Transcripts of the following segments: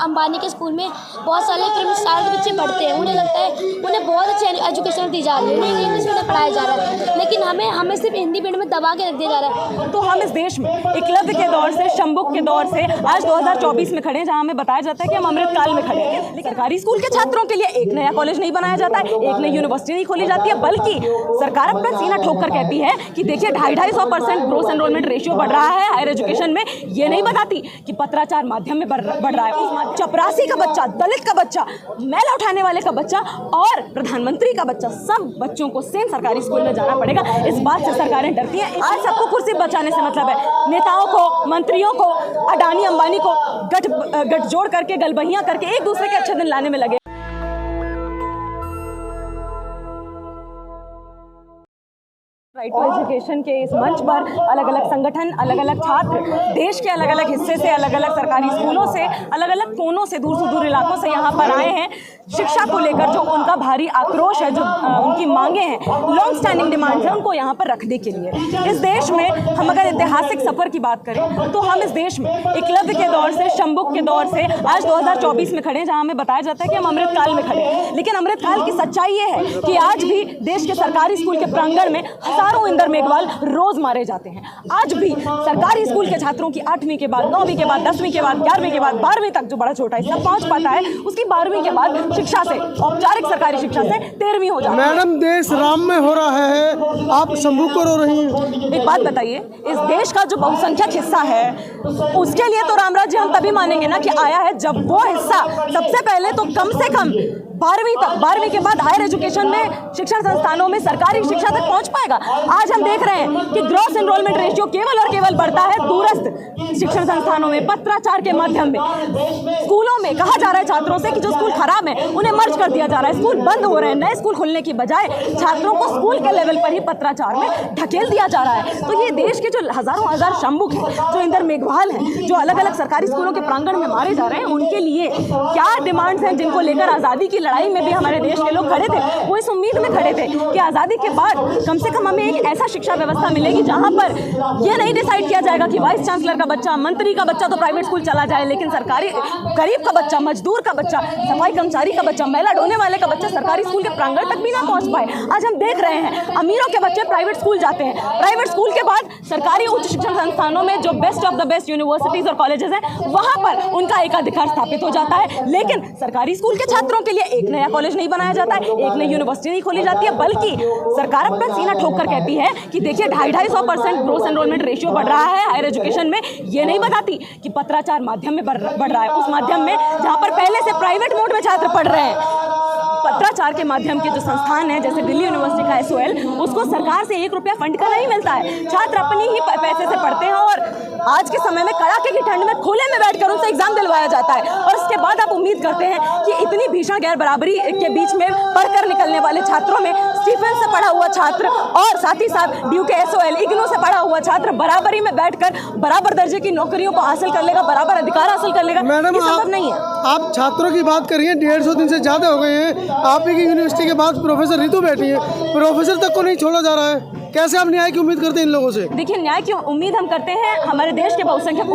अंबानी के स्कूल में बहुत सारे फिल्म स्टार के बच्चे पढ़ते हैं, उन्हें लगता है उन्हें बहुत अच्छी एजुकेशन दी जा रही है, उन्हें इंग्लिश मीडियम पढ़ाया जा रहा है, लेकिन हमें सिर्फ हिंदी मीडियम में दबा के रख दिया जा रहा है। तो हम इस देश में एकलव्य के दौर से, शंबुक के दौर से आज 2024 में खड़े हैं, जहाँ हमें बताया जाता है कि हम अमृतकाल में खड़े हैं। लेकिन सरकारी स्कूल के छात्रों के लिए एक नया कॉलेज नहीं बनाया जाता है, एक नई यूनिवर्सिटी नहीं खोली जाती है, बल्कि सरकार अपना सीना ठोक कर कहती है कि देखिए 250-250% ग्रोस एनरोलमेंट रेशियो बढ़ रहा है हायर एजुकेशन में। ये नहीं बताती कि पत्राचार माध्यम में बढ़ रहा है। उस चपरासी का बच्चा, दलित का बच्चा, मैला उठाने वाले का बच्चा और प्रधानमंत्री का बच्चा, सब बच्चों को सेम सरकारी स्कूल में जाना पड़ेगा। इस बात से सरकारें डरती हैं। आज सबको कुर्सी बचाने से मतलब है, नेताओं को, मंत्रियों को, अडानी अंबानी को गठजोड़ करके, गलबहियां करके एक दूसरे के अच्छे दिन लाने में लगे। राइट टू एजुकेशन के इस मंच पर अलग अलग संगठन, अलग अलग छात्र, देश के अलग अलग हिस्से से, अलग अलग सरकारी स्कूलों से, अलग अलग कोनों से, दूर सुदूर इलाकों से यहाँ पर आए हैं। शिक्षा को लेकर जो उनका भारी आक्रोश है, जो उनकी मांगे हैं, लॉन्ग स्टैंडिंग डिमांड्स हैं, उनको यहाँ पर रखने के लिए इस देश में हम अगर ऐतिहासिक सफर की बात करें तो हम इस देश में एकलव्य के दौर से, शंबुक के दौर से आज 2024 में खड़े हैं, जहाँ हमें बताया जाता है कि हम अमृतकाल में खड़े हैं। लेकिन अमृतकाल की सच्चाई ये है कि आज भी देश के सरकारी स्कूल के प्रांगण में हजारों इंदर मेघवाल रोज मारे जाते हैं। आज भी सरकारी स्कूल के छात्रों की 8वीं के बाद, 9वीं के बाद, 10वीं के बाद, 11वीं के बाद, 12वीं तक जो बड़ा छोटा हिस्सा पहुंच पाता है, उसकी 12वीं के बाद शिक्षा से, औपचारिक सरकारी शिक्षा से 13वीं हो जाती है। मैडम, देश राम में हो रहा है, आप शंबुक को रो रही हैं। एक बात बताइए, इस देश का जो बहुसंख्यक हिस्सा है उसके लिए तो राम राज्य हम तभी मानेंगे ना कि आया है जब वो हिस्सा सबसे पहले तो कम से कम 12वीं तक, 12वीं के बाद हायर एजुकेशन में, शिक्षण संस्थानों में, सरकारी शिक्षा तक पहुंच पाएगा। आज हम देख रहे हैं कि ग्रॉस एनरोलमेंट रेशियो केवल और केवल बढ़ता है दूरस्थ शिक्षण संस्थानों में, पत्राचार के माध्यम में। स्कूलों में कहा जा रहा है छात्रों से कि जो स्कूल खराब है उन्हें मर्ज कर दिया जा रहा है, स्कूल बंद हो रहे हैं, नए स्कूल खुलने की बजाय छात्रों को स्कूल के लेवल पर ही पत्राचार में ढकेल दिया जा रहा है। तो ये देश के जो हजारों हजार शंबुक हैं, जो इंदर मेघवाल हैं, जो अलग अलग सरकारी स्कूलों के प्रांगण में मारे जा रहे हैं, उनके लिए क्या डिमांड्स हैं जिनको लेकर आज़ादी की लड़ाई में भी हमारे देश के लोग खड़े थे। वो इस उम्मीद में खड़े थे कि आज़ादी के बाद कम से कम हमें एक ऐसा शिक्षा व्यवस्था मिलेगी जहां पर ये नहीं डिसाइड किया जाएगा कि वाइस चांसलर का बच्चा, मंत्री का बच्चा तो प्राइवेट स्कूल चला जाए, लेकिन सरकारी गरीब का बच्चा, मजदूर का बच्चा, सफाई कर्मचारी का बच्चा, मैला ढोने वाले का बच्चा सरकारी स्कूल के प्रांगण तक भी ना पहुंच पाए। आज हम देख रहे हैं अमीरों के बच्चे प्राइवेट स्कूल जाते हैं, प्राइवेट स्कूल के बाद सरकारी उच्च शिक्षण संस्थानों में जो best of the best universities और कॉलेजेस हैं, वहां पर उनका एकाधिकार स्थापित हो जाता है। लेकिन सरकारी स्कूल के छात्रों के लिए एक नया कॉलेज नहीं बनाया जाता है, एक नई यूनिवर्सिटी नहीं खोली जाती है, बल्कि सरकार अपना सीना ठोक कर कहती है कि देखिए 250-250% ग्रोस एनरोलमेंट रेशियो बढ़ रहा है हायर एजुकेशन में। ये नहीं बताती कि पत्राचार माध्यम में बढ़ रहा है, उस माध्यम में जहां पर पहले से प्राइवेट मोड में छात्र पढ़ रहे हैं। पत्राचार के माध्यम के जो संस्थान है, जैसे दिल्ली यूनिवर्सिटी का SOL, उसको सरकार से 1 रुपया फंड का नहीं मिलता है, छात्र अपनी ही पैसे से पढ़ते हैं और आज के समय में कड़ाके की ठंड में खुले में बैठकर उनसे एग्जाम दिलवाया जाता है। और उसके बाद आप उम्मीद करते हैं कि इतनी भीषण गैर बराबरी के बीच में पढ़कर निकलने वाले छात्रों में स्टीफन से पढ़ा हुआ छात्र और साथ ही साथ ड्यू के SOL, इग्नू से पढ़ा हुआ छात्र बराबरी में बैठकर बराबर दर्जे की नौकरियों को हासिल कर लेगा, बराबर अधिकार हासिल कर लेगा। मैडम, ये संभव नहीं है। आप छात्रों की बात करिए, 150 दिन से ज्यादा हो गए हैं, आप ही की यूनिवर्सिटी के बाद प्रोफेसर रितु बैठी है, प्रोफेसर तक को नहीं छोड़ा जा रहा है। कैसे आप न्याय की उम्मीद करते हैं इन लोगों से? देखिए, न्याय की उम्मीद हम करते हैं हमारे देश के बहुसंख्यक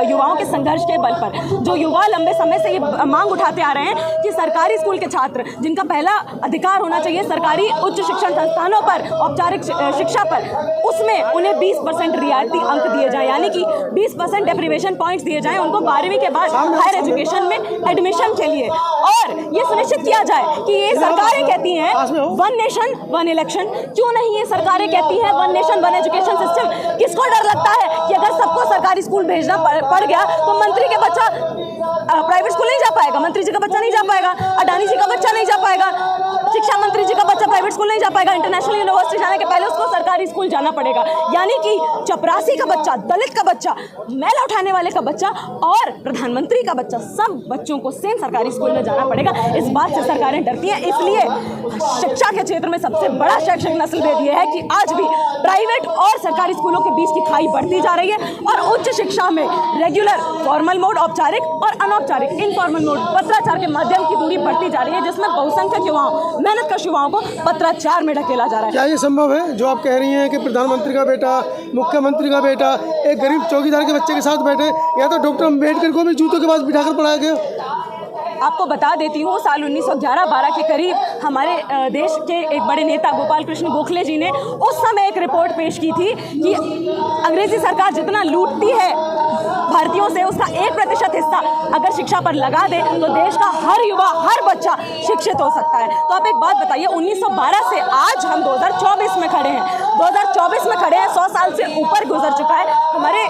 युवाओं के संघर्ष के बल पर। जो युवा लंबे समय से ये मांग उठाते आ रहे हैं कि सरकारी स्कूल के छात्र, जिनका पहला अधिकार होना चाहिए सरकारी उच्च शिक्षण संस्थानों पर, औपचारिक शिक्षा पर, उसमें उन्हें 20% रियायती अंक दिए जाए, यानी कि 20% डेप्रीवेशन पॉइंट्स दिए जाएं उनको 12वीं के बाद हायर एजुकेशन में एडमिशन के लिए। और ये सुनिश्चित किया जाए कि ये सरकारें कहती हैं 1 नेशन 1 इलेक्शन, क्यों नहीं ये सरकारें कहती हैं 1 नेशन 1 एजुकेशन सिस्टम? किसको डर लगता है कि अगर सबको सरकारी स्कूल भेजना पड़ गया तो मंत्री के बच्चा प्राइवेट स्कूल नहीं जा पाएगा, मंत्री जी का बच्चा नहीं जा पाएगा, अडानी जी का बच्चा नहीं जा पाएगा, शिक्षा मंत्री जी का बच्चा प्राइवेट स्कूल नहीं जा पाएगा, इंटरनेशनल यूनिवर्सिटी जाने के पहले उसको सरकारी स्कूल जाना पड़ेगा। यानी कि चपरासी का बच्चा, दलित का बच्चा, मैला उठाने वाले का बच्चा और प्रधानमंत्री का बच्चा, सब बच्चों को सेम सरकारी स्कूल में जाना पड़ेगा। इस बात से सरकारें डरती हैं। इसलिए शिक्षा के क्षेत्र में सबसे बड़ा शैक्षणिक नस्ल भेद ये है कि आज भी प्राइवेट और सरकारी स्कूलों के बीच की खाई बढ़ती जा रही है और उच्च शिक्षा में रेगुलर, फॉर्मल मोड, औपचारिक और अनौपचारिक, इनफॉर्मल मोड, पत्राचार के माध्यम की दूरी बढ़ती जा रही है, जिसमें बहुसंख्यक युवाओं, मेहनतकश युवाओं को पत्र भ्रष्टाचार में ढकेला जा रहा है। क्या ये संभव है जो आप कह रही हैं कि प्रधानमंत्री का बेटा, मुख्यमंत्री का बेटा एक गरीब चौकीदार के बच्चे के साथ बैठे, या तो डॉक्टर अम्बेडकर को भी जूतों के पास बिठाकर पढ़ाया गया? आपको बता देती हूँ, साल 1911-12 के करीब हमारे देश के एक बड़े नेता गोपाल कृष्ण गोखले जी ने उस समय एक रिपोर्ट पेश की थी कि अंग्रेजी सरकार जितना लूटती है भारतीयों से, उसका 1% हिस्सा अगर शिक्षा पर लगा दे तो देश का हर युवा, हर बच्चा शिक्षित हो सकता है। तो आप एक बात बताइए, 1912 से आज हम 2024 में खड़े हैं, 2024 में खड़े हैं, 100 साल से ऊपर गुजर चुका है। हमारे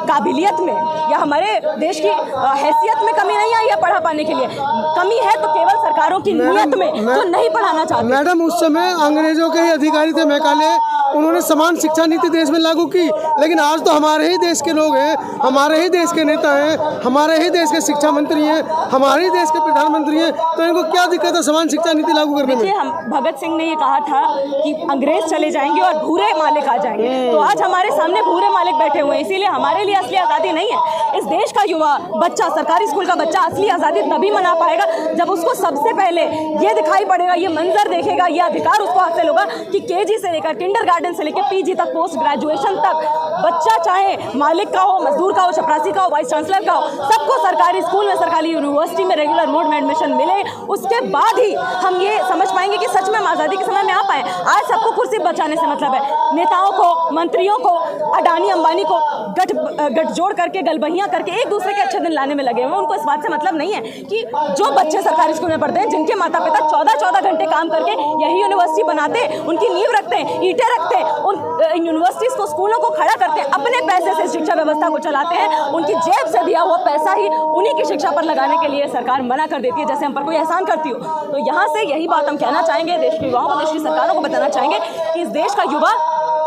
काबिलियत में या हमारे देश की हैसियत में कमी नहीं आई है पढ़ा पाने के लिए, कमी है तो केवल सरकारों की नीयत में जो नहीं पढ़ाना चाहते। मैडम, उस समय अंग्रेजों के ही अधिकारी थे मैकाले, उन्होंने समान शिक्षा नीति देश में लागू की, लेकिन आज तो हमारे ही देश के लोग हैं, हमारे ही देश के नेता हैं, हमारे ही देश के शिक्षा मंत्री हैं, हमारे ही देश के प्रधानमंत्री हैं, तो इनको क्या दिक्कत है समान शिक्षा नीति लागू करने में? हम भगत सिंह ने ये कहा था कि अंग्रेज चले जाएंगे और भूरे मालिक आ जाएंगे, तो आज हमारे सामने भूरे मालिक बैठे हुए हैं। इसीलिए हमारे लिए असली आज़ादी नहीं है। इस देश का युवा बच्चा, सरकारी स्कूल का बच्चा असली आज़ादी तभी मना पाएगा जब उसको सबसे पहले ये दिखाई पड़ेगा, ये मंजर देखेगा, ये अधिकार उसको हासिल होगा कि केजी से लेकर किंडरगार्टन से लेकर पीजी तक, पोस्ट ग्रेजुएशन तक बच्चा चाहे मालिक का हो, मजदूर का हो, चपरासी का हो, वाइस चांसलर का हो, सबको सरकारी स्कूल में, सरकारी यूनिवर्सिटी में रेगुलर मोड में एडमिशन मिले। उसके बाद ही हम ये समझ पाएंगे कि सच में हम आज़ादी के समय में आ पाए। आज सबको कुर्सी बचाने से मतलब है, नेताओं को, मंत्रियों को, अडानी अंबानी को गठजोड़ करके, गलबहियां करके एक दूसरे के अच्छे दिन लाने में लगे हुए। उनको इस बात से मतलब नहीं है कि जो बच्चे सरकारी स्कूल में पढ़ते हैं, जिनके माता पिता 14-14 घंटे काम करके यही यूनिवर्सिटी बनाते, उनकी नींव रखते हैं, ईंटें रखते हैं, उन यूनिवर्सिटीज़ को, स्कूलों को खड़ा करते हैं, अपने पैसे से शिक्षा व्यवस्था को चलाते हैं, उनकी जेब से दिया हुआ पैसा ही उन्हीं की शिक्षा पर लगाने के लिए सरकार मना कर देती है, जैसे हम पर कोई एहसान करती हो। तो यहाँ से यही बात हम कहना चाहेंगे देश के युवाओं को, देश की सरकारों को बताना चाहेंगे कि इस देश का युवा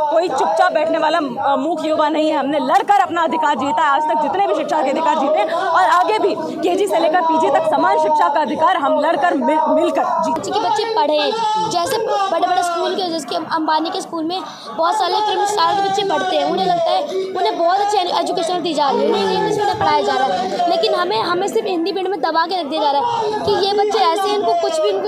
कोई चुपचाप बैठने वाला मूर्ख युवा नहीं है। हमने लड़कर अपना अधिकार जीता है, आज तक जितने भी शिक्षा के अधिकार जीते हैं और आगे भी केजी से लेकर पीजी तक समान शिक्षा का अधिकार हम लड़कर मिलकर जीते। कि बच्चे पढ़े, जैसे बड़े बड़े स्कूल के, जैसे अंबानी के स्कूल में बहुत सारे फिल्म के बच्चे पढ़ते हैं, उन्हें लगता है उन्हें बहुत अच्छी एजुकेशन दी जा रही है, उन्हें इंग्लिश मीडियम पढ़ाया जा रहा है, लेकिन हमें सिर्फ हिंदी मीडियम में दबा के रख दिया जा रहा है कि ये बच्चे ऐसे हैं, इनको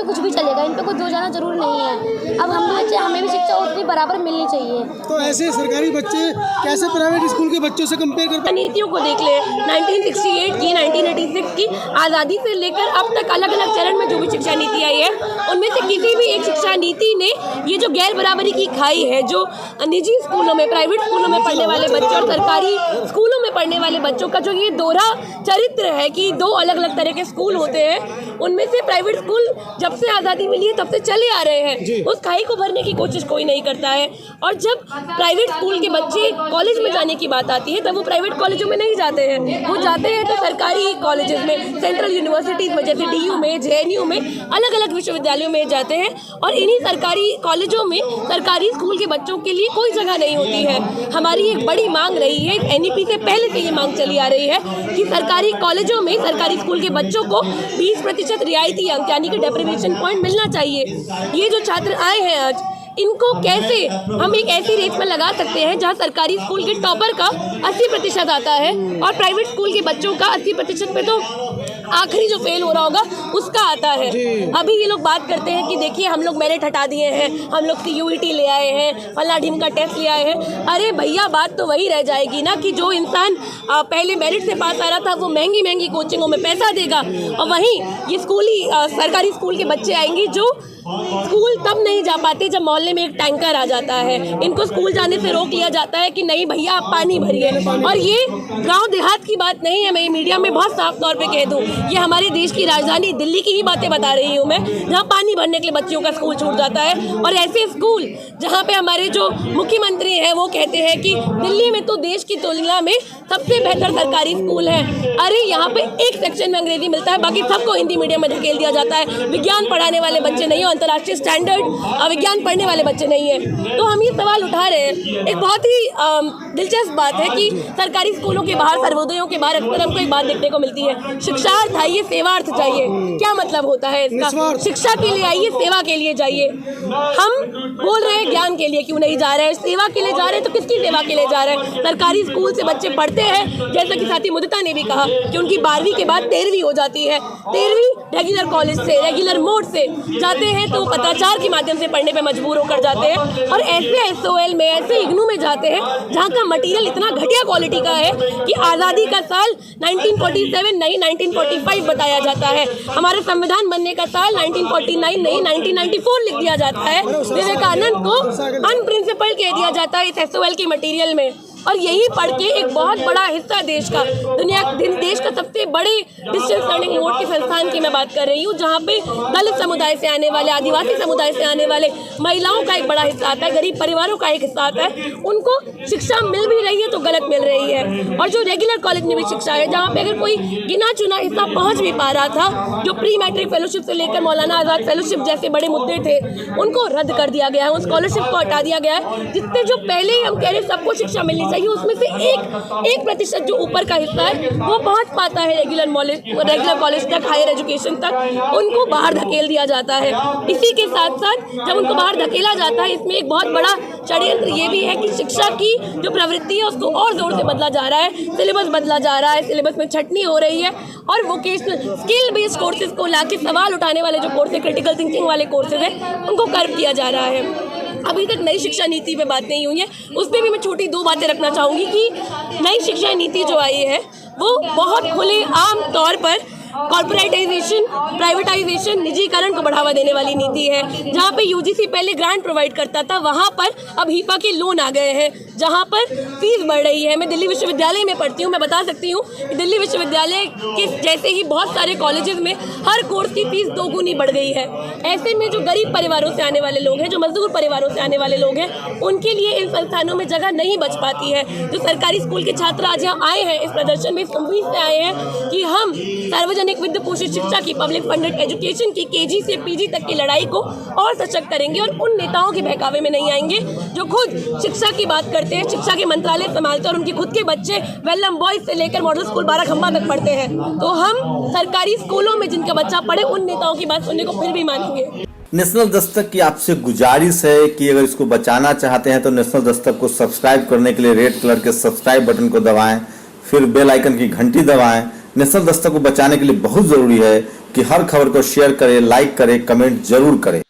कुछ भी चलेगा, इन पर कुछ दो जाना जरूर नहीं है। अब हम बच्चे, हमें भी शिक्षा उतनी बराबर मिलनी चाहिए। तो ऐसे सरकारी बच्चे कैसे प्राइवेट स्कूल के बच्चों से कंपेयर करते हैं? नीतियों को देख ले, 1968 की, 1986 की आज़ादी से लेकर अब तक अलग अलग चरण में जो भी शिक्षा नीति आई है, उनमें से किसी भी एक शिक्षा नीति ने ये जो गैर बराबरी की खाई है, जो निजी स्कूलों में, प्राइवेट स्कूलों में पढ़ने वाले बच्चों और सरकारी स्कूलों में पढ़ने वाले बच्चों का जो ये दोहरा चरित्र है कि दो अलग अलग तरह के स्कूल होते हैं, उनमें से प्राइवेट स्कूल जब से आज़ादी मिली है तब से चले आ रहे हैं, उस खाई को भरने की कोशिश कोई नहीं करता है। और जब प्राइवेट स्कूल के बच्चे कॉलेज में जाने की बात आती है तब वो प्राइवेट कॉलेजों में नहीं जाते हैं, वो जाते हैं तो सरकारी कॉलेजेस में, सेंट्रल यूनिवर्सिटीज़ में, जैसे DU में, JNU में, अलग अलग विश्वविद्यालयों में जाते हैं। और इन्हीं सरकारी कॉलेजों में सरकारी स्कूल के बच्चों के लिए कोई जगह नहीं होती है। हमारी एक बड़ी मांग रही है, NEP से पहले से ये मांग चली आ रही है कि सरकारी कॉलेजों में, सरकारी स्कूल के बच्चों को 20% रियायती अंक यानी कि डेप्रिवेशन पॉइंट मिलना चाहिए। ये जो छात्र आए हैं आज, इनको कैसे हम एक ऐसी रेस में लगा सकते हैं जहां सरकारी स्कूल के टॉपर का 80% आता है और प्राइवेट स्कूल के बच्चों का 80% पे तो आखिरी जो फेल हो रहा होगा उसका आता है। अभी ये लोग बात करते हैं कि देखिए हम लोग मेरिट हटा दिए हैं, हम लोग CUET ले आए हैं, फला ढीम का टेस्ट ले आए हैं। अरे भैया, बात तो वही रह जाएगी ना कि जो इंसान पहले मेरिट से पास आ रहा था वो महंगी महंगी कोचिंगों में पैसा देगा, और वहीं ये सरकारी स्कूल के बच्चे आएंगे जो स्कूल तब नहीं जा पाते जब मोहल्ले में एक टैंकर आ जाता है, इनको स्कूल जाने से रोक लिया जाता है कि नहीं भैया आप पानी भरिए। और ये गांव देहात की बात नहीं है, मैं मीडिया में बहुत साफ तौर पे कह दूं, ये हमारे देश की राजधानी दिल्ली की ही बातें बता रही हूँ मैं, जहाँ पानी भरने के लिए बच्चियों का स्कूल छूट जाता है। और ऐसे स्कूल जहाँ पे हमारे जो मुख्यमंत्री हैं वो कहते हैं कि दिल्ली में तो देश की तुलना में सबसे बेहतर सरकारी स्कूल है। अरे यहाँ पे एक सेक्शन में अंग्रेजी मिलता है, बाकी सबको हिंदी मीडियम में धकेल दिया जाता है। विज्ञान पढ़ाने वाले बच्चे नहीं हो, अंतर्राष्ट्रीय स्टैंडर्ड विज्ञान पढ़ने वाले वाले बच्चे नहीं हैं। तो हम ये सवाल उठा रहे हैं। एक बहुत ही दिलचस्प बात है कि सरकारी स्कूलों के बाहर, सर्वोदयों के बाहर अक्सर हमको एक बात देखने को मिलती है, शिक्षार्थ आइए सेवार्थ जाइए। क्या मतलब होता है इसका? शिक्षा के लिए आइए, सेवा के लिए जाइए। हम बोल रहे हैं ज्ञान के लिए क्यों नहीं जा रहे हैं, सेवा के लिए जा रहे हैं, तो किसकी सेवा के लिए जा रहे हैं? सरकारी स्कूल से बच्चे पढ़ते हैं, जैसा कि साथी मुदिता ने भी कहा कि उनकी 12वीं के बाद 13वीं हो जाती है। 13वीं रेगुलर कॉलेज से, रेगुलर मोड से जाते हैं तो पत्राचार के माध्यम से पढ़ने पे मजबूर होकर जाते हैं, और ऐसे SOL में, ऐसे इग्नू में जाते हैं जहाँ का मटेरियल इतना घटिया क्वालिटी का है कि आज़ादी का साल 1947 नहीं 1945 बताया जाता है, हमारे संविधान बनने का साल 1949 नहीं 1994 लिख दिया जाता है। विवेकानंद को अनप्रिंसिपल कह दिया जाता है इस SOL के मटेरियल में। और यही पढ़ के एक बहुत बड़ा हिस्सा देश का, देश का सबसे बड़े डिस्टेंस लर्निंग मोड के संस्थान की मैं बात कर रही हूँ, जहाँ पे दलित समुदाय से आने वाले, आदिवासी समुदाय से आने वाले महिलाओं का एक बड़ा हिस्सा आता है, गरीब परिवारों का एक हिस्सा आता है, उनको शिक्षा मिल भी रही है तो गलत मिल रही है। और जो रेगुलर कॉलेज में भी शिक्षा है, जहाँ पे अगर कोई गिना चुना हिस्सा पहुँच भी पा रहा था, जो प्री मैट्रिक फेलोशिप से लेकर मौलाना आज़ाद फेलोशिप जैसे बड़े मुद्दे थे, उनको रद्द कर दिया गया है, उन स्कॉलरशिप को हटा दिया गया है, जिससे जो पहले ही हम कह रहे सबको शिक्षा मिलनी चाहिए, उसमें से 1% जो ऊपर का हिस्सा है वो पहुंच पाता है रेगुलर कॉलेज तक, हायर एजुकेशन तक, उनको बाहर धकेल दिया जाता है। इसी के साथ साथ जब उनको बाहर धकेला जाता है, इसमें एक बहुत बड़ा षड्यंत्र ये भी है कि शिक्षा की जो प्रवृत्ति है उसको और जोर से बदला जा रहा है, सिलेबस बदला जा रहा है, सिलेबस में छटनी हो रही है, और वोकेशनल स्किल बेस्ड कोर्सेज को लाके सवाल उठाने वाले जो कोर्सेज, क्रिटिकल थिंकिंग वाले कोर्सेज हैं, उनको कर्व किया जा रहा है। अभी तक नई शिक्षा नीति पे बात नहीं हुई है, उस पर भी मैं छोटी 2 बातें रखना चाहूँगी कि नई शिक्षा नीति जो आई है वो बहुत खुले आम तौर पर कॉर्पोरेटाइजेशन, प्राइवेटाइजेशन, निजीकरण को बढ़ावा देने वाली नीति है। जहाँ पे UGC पहले ग्रांट प्रोवाइड करता था, वहाँ पर अब HIPAA के लोन आ गए हैं, जहाँ पर फीस बढ़ रही है। मैं दिल्ली विश्वविद्यालय में पढ़ती हूँ, मैं बता सकती हूँ कि दिल्ली विश्वविद्यालय के जैसे ही बहुत सारे कॉलेजेस में हर कोर्स की फीस 2 गुनी बढ़ गई है। ऐसे में जो गरीब परिवारों से आने वाले लोग हैं, जो मजदूर परिवारों से आने वाले लोग हैं, उनके लिए इन संस्थानों में जगह नहीं बच पाती है। जो सरकारी स्कूल के छात्र आज यहाँ आए हैं इस प्रदर्शन में, इस उम्मीद से आए हैं कि हम सार्वजनिक वित्त पोषित शिक्षा की, पब्लिक फंडेड एजुकेशन की KG से PG तक की लड़ाई को और सशक्त करेंगे, और उन नेताओं के बहकावे में नहीं आएंगे जो खुद शिक्षा की बात करते हैं, शिक्षा के मंत्रालय संभालते हैं, और उनके खुद के बच्चे वेलम बॉयज से लेकर मॉडल स्कूल 12 खंबा तक पढ़ते हैं। तो हम सरकारी स्कूलों में जिनका बच्चा पढ़े, उन नेताओं की बात सुनने को फिर भी मानेंगे। नेशनल दस्तक की आपसे गुजारिश है कि अगर इसको बचाना चाहते हैं तो नेशनल दस्तक को सब्सक्राइब करने के लिए रेड कलर के सब्सक्राइब बटन को दबाएं, फिर बेल आइकन की घंटी दबाएं। नेशनल दस्तक को बचाने के लिए बहुत जरूरी है कि हर खबर को शेयर करें, लाइक करें, कमेंट जरूर करें।